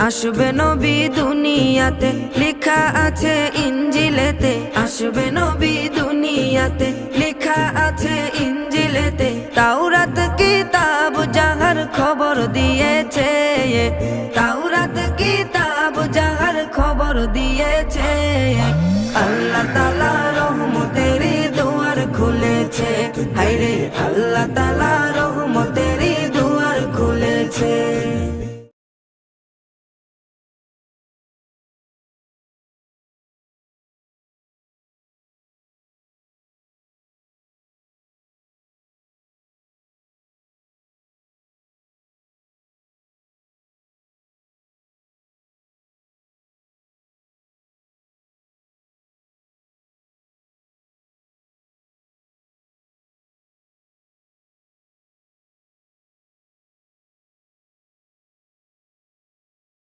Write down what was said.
আসবে নবী দুনিয়াতে, লেখা আছে ইনজিলেতে। আসবে নবী দুনিয়াতে, লেখা আছে ইনজিলেতে। তাওরাত কিতাব যাহার খবর দিয়েছে, তাওরাত কিতাব যাহার খবর দিয়েছে। আল্লাহ তাআলা রহমতের দুয়ার খুলেছে, হায়রে আল্লাহ তাআলা